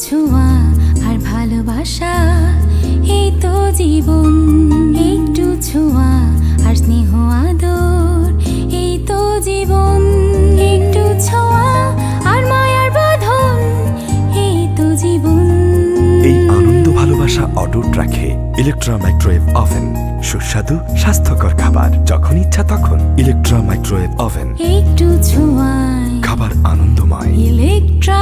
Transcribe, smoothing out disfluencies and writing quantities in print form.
ছোঁয়া আর ভালোবাসা, এই তো জীবন। একটু ছোঁয়া আর স্নেহ আদর, এই তো জীবন। একটু ছোঁয়া আর মায়ার বাঁধন, এই তো জীবন। এই আনন্দ ভালোবাসা অটুট রাখে ইলেকট্রা মাইক্রোওয়েভ ওভেন। সুস্বাদু স্বাস্থ্যকর খাবার যখন ইচ্ছা তখন। ইলেকট্রা মাইক্রোওয়েভ ওভেন, একটু ছোঁয়ায় খাবার আনন্দময়। ইলেকট্রা।